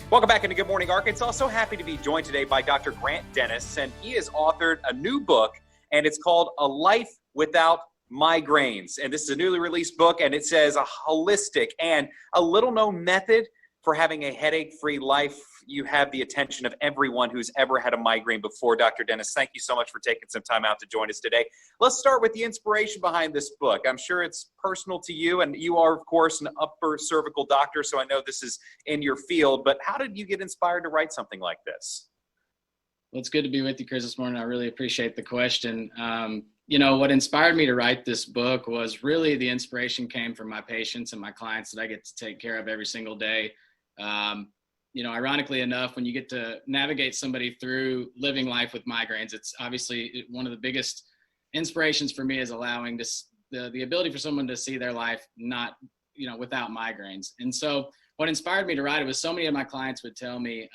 Welcome back into Good Morning Arkansas. So happy to be joined today by Dr. Grant Dennis, and he has authored a new book, and it's called A Life Without Migraines. And this is a newly released book, and it says a holistic and a little-known method for having a headache-free life. You have the attention of everyone who's ever had a migraine before. Dr. Dennis, thank you so much for taking some time out to join us today. Let's start with the inspiration behind this book. I'm sure it's personal to you, and you are, of course, an upper cervical doctor, so I know this is in your field, but how did you get inspired to write something like this? Well, it's good to be with you, Chris, this morning. I really appreciate the question. What inspired me to write this book was really the inspiration came from my patients and my clients that I get to take care of every single day. Ironically enough, when you get to navigate somebody through living life with migraines, it's obviously one of the biggest inspirations for me is allowing the ability for someone to see their life not, without migraines. And so what inspired me to write it was so many of my clients would tell me,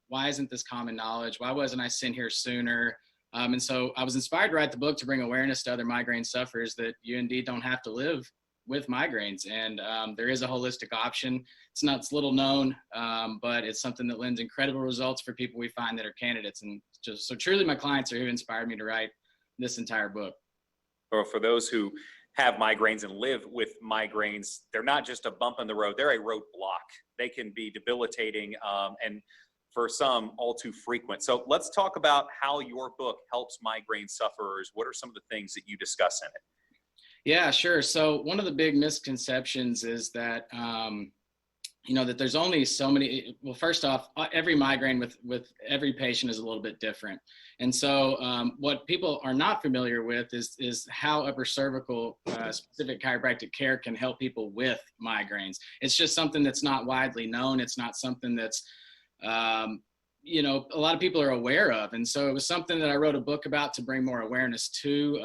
why isn't this common knowledge? Why wasn't I sent here sooner? And so I was inspired to write the book to bring awareness to other migraine sufferers that you indeed don't have to live with migraines. And there is a holistic option. It's little known, but it's something that lends incredible results for people we find that are candidates. And so truly my clients are who inspired me to write this entire book. Or for those who have migraines and live with migraines, they're not just a bump in the road, they're a roadblock. They can be debilitating and for some all too frequent. So let's talk about how your book helps migraine sufferers. What are some of the things that you discuss in it? Yeah, sure. So one of the big misconceptions is that, that there's only so many. Well, first off, every migraine with every patient is a little bit different. And so what people are not familiar with is how upper cervical specific chiropractic care can help people with migraines. It's just something that's not widely known. It's not something that's a lot of people are aware of. And so it was something that I wrote a book about to bring more awareness to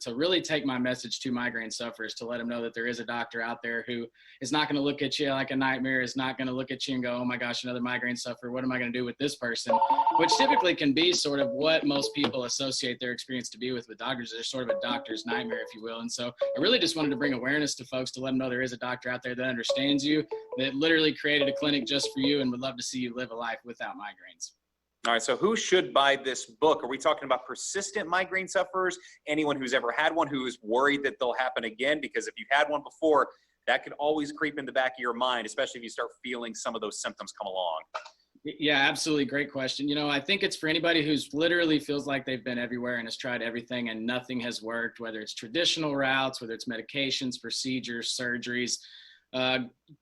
really take my message to migraine sufferers, to let them know that there is a doctor out there who is not going to look at you like a nightmare, is not going to look at you and go, oh my gosh, another migraine sufferer. What am I going to do with this person? Which typically can be sort of what most people associate their experience to be with doctors. They're sort of a doctor's nightmare, if you will. And so I really just wanted to bring awareness to folks to let them know there is a doctor out there that understands you, that literally created a clinic just for you and would love to see you live a life without migraines. All right, so who should buy this book? Are we talking about persistent migraine sufferers? Anyone who's ever had one who is worried that they'll happen again? Because if you've had one before, that could always creep in the back of your mind, especially if you start feeling some of those symptoms come along. Yeah, absolutely. Great question. I think it's for anybody who's literally feels like they've been everywhere and has tried everything and nothing has worked, whether it's traditional routes, whether it's medications, procedures, surgeries.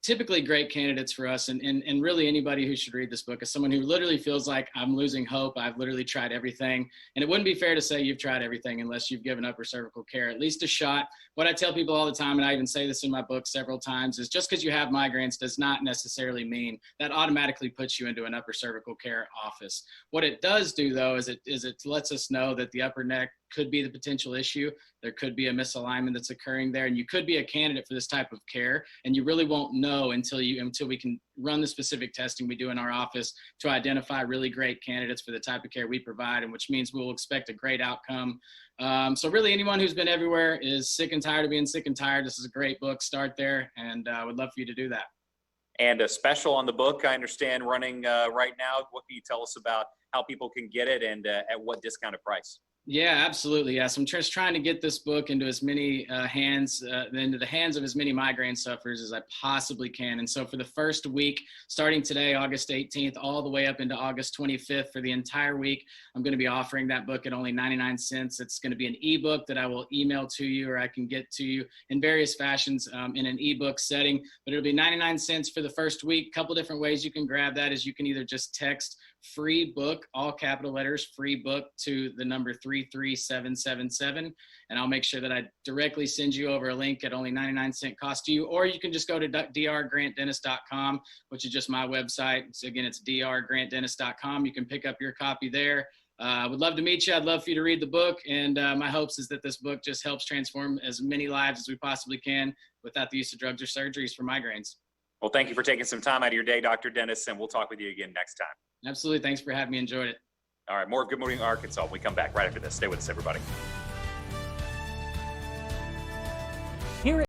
Typically great candidates for us and really anybody who should read this book is someone who literally feels like I'm losing hope. I've literally tried everything. And it wouldn't be fair to say you've tried everything unless you've given upper cervical care at least a shot. What I tell people all the time, and I even say this in my book several times, is just because you have migraines does not necessarily mean that automatically puts you into an upper cervical care office. What it does do though is it lets us know that the upper neck could be the potential issue. There could be a misalignment that's occurring there, and you could be a candidate for this type of care, and you really won't know until we can run the specific testing we do in our office to identify really great candidates for the type of care we provide, and which means we'll expect a great outcome. So really anyone who's been everywhere is sick and tired of being sick and tired. This is a great book. Start there, and I would love for you to do that. And a special on the book, I understand, running right now. What can you tell us about how people can get it and at what discounted price? Yeah, absolutely. Yes. I'm just trying to get this book into as many into the hands of as many migraine sufferers as I possibly can. And so for the first week, starting today, August 18th, all the way up into August 25th, for the entire week, I'm going to be offering that book at only 99 cents. It's going to be an ebook that I will email to you, or I can get to you in various fashions in an ebook setting, but it'll be 99 cents for the first week. Couple different ways you can grab that is you can either just text free book, all capital letters, free book, to the number 33777, and I'll make sure that I directly send you over a link at only 99-cent cost to you, or you can just go to drgrantdentist.com, which is just my website. So again, it's drgrantdentist.com. You can pick up your copy there. I would love to meet you. I'd love for you to read the book, and my hopes is that this book just helps transform as many lives as we possibly can without the use of drugs or surgeries for migraines. Well, thank you for taking some time out of your day, Dr. Dennis, and we'll talk with you again next time. Absolutely. Thanks for having me. Enjoyed it. All right, more of Good Morning Arkansas when we come back right after this. Stay with us, everybody.